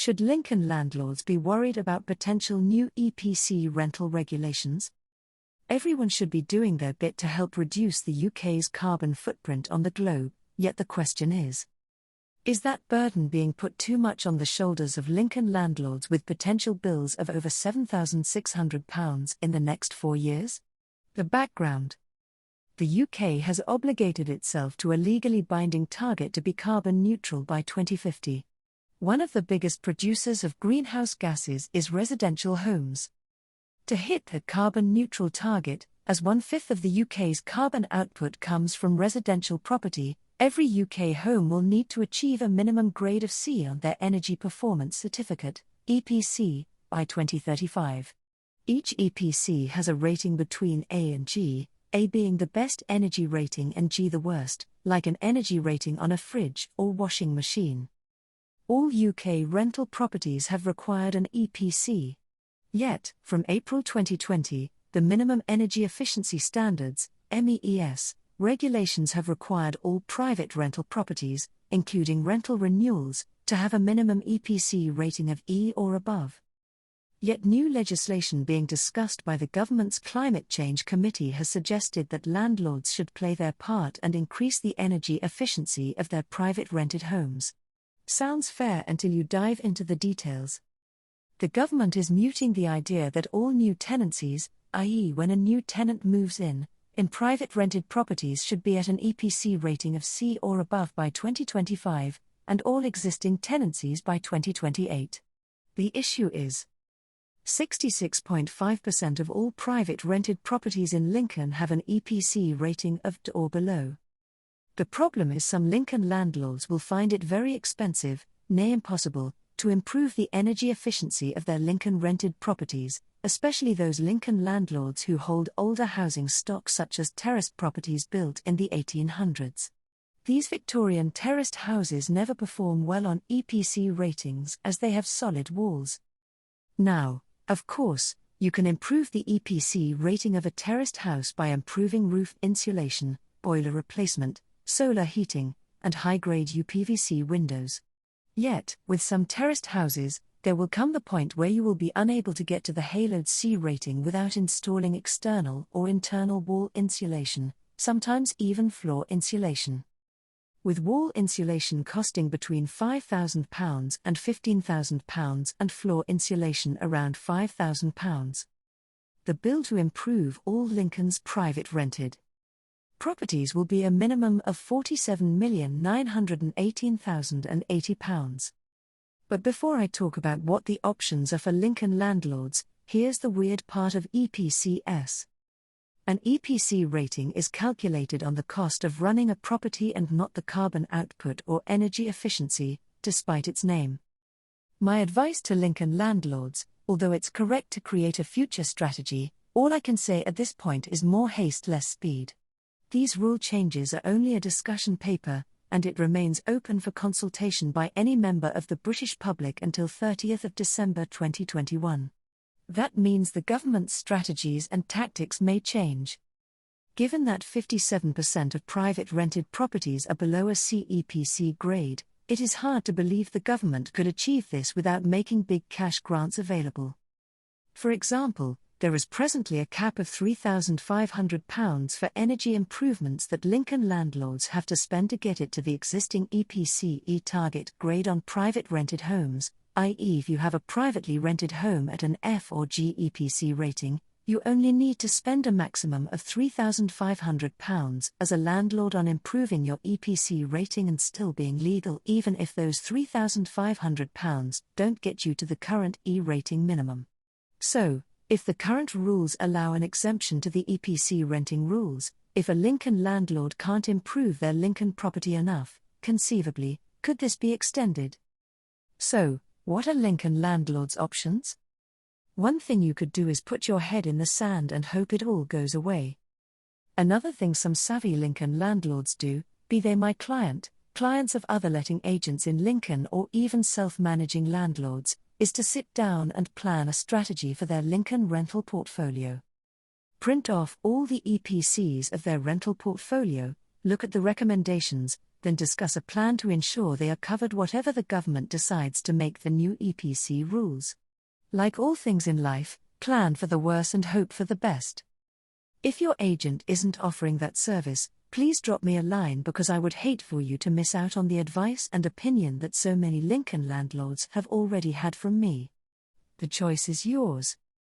Should Lincoln landlords be worried about potential new EPC rental regulations? Everyone should be doing their bit to help reduce the UK's carbon footprint on the globe, yet the question is that burden being put too much on the shoulders of Lincoln landlords with potential bills of over £7,600 in the next 4 years? The background: the UK has obligated itself to a legally binding target to be carbon neutral by 2050. One of the biggest producers of greenhouse gases is residential homes. To hit the carbon neutral target, as 1/5 of the UK's carbon output comes from residential property, every UK home will need to achieve a minimum grade of C on their Energy Performance Certificate, EPC, by 2035. Each EPC has a rating between A and G, A being the best energy rating and G the worst, like an energy rating on a fridge or washing machine. All UK rental properties have required an EPC. Yet, from April 2020, the Minimum Energy Efficiency Standards, MEES, regulations have required all private rental properties, including rental renewals, to have a minimum EPC rating of E or above. Yet new legislation being discussed by the government's Climate Change Committee has suggested that landlords should play their part and increase the energy efficiency of their private rented homes. Sounds fair until you dive into the details. The government is mooting the idea that all new tenancies, i.e. when a new tenant moves in private rented properties should be at an EPC rating of C or above by 2025, and all existing tenancies by 2028. The issue is 66.5% of all private rented properties in Lincoln have an EPC rating of D or below. The problem is some Lincoln landlords will find it very expensive, nay impossible, to improve the energy efficiency of their Lincoln rented properties, especially those Lincoln landlords who hold older housing stock such as terraced properties built in the 1800s. These Victorian terraced houses never perform well on EPC ratings as they have solid walls. Now, of course, you can improve the EPC rating of a terraced house by improving roof insulation, boiler replacement, solar heating, and high-grade UPVC windows. Yet, with some terraced houses, there will come the point where you will be unable to get to the 𝐂𝐬𝐧𝐬 rating without installing external or internal wall insulation, sometimes even floor insulation. With wall insulation costing between £5,000 and £15,000 and floor insulation around £5,000. The bill to improve all Lincoln's private rented properties will be a minimum of £47,918,080. But before I talk about what the options are for Lincoln landlords, here's the weird part of EPCs. An EPC rating is calculated on the cost of running a property and not the carbon output or energy efficiency, despite its name. My advice to Lincoln landlords, although it's correct to create a future strategy, all I can say at this point is more haste, less speed. These rule changes are only a discussion paper, and it remains open for consultation by any member of the British public until 30th of December 2021. That means the government's strategies and tactics may change. Given that 57% of private rented properties are below a C EPC grade, it is hard to believe the government could achieve this without making big cash grants available. For example, there is presently a cap of £3,500 for energy improvements that Lincoln landlords have to spend to get it to the existing EPC E target grade on private rented homes, i.e. if you have a privately rented home at an F or G EPC rating, you only need to spend a maximum of £3,500 as a landlord on improving your EPC rating and still being legal, even if those £3,500 don't get you to the current E rating minimum. So, if the current rules allow an exemption to the EPC renting rules, if a Lincoln landlord can't improve their Lincoln property enough, conceivably, could this be extended? So, what are Lincoln landlords' options? One thing you could do is put your head in the sand and hope it all goes away. Another thing some savvy Lincoln landlords do, be they my client, clients of other letting agents in Lincoln or even self-managing landlords, is to sit down and plan a strategy for their Lincoln rental portfolio. Print off all the EPCs of their rental portfolio, look at the recommendations, then discuss a plan to ensure they are covered whatever the government decides to make the new EPC rules. Like all things in life, plan for the worst and hope for the best. If your agent isn't offering that service, please drop me a line because I would hate for you to miss out on the advice and opinion that so many Lincoln landlords have already had from me. The choice is yours.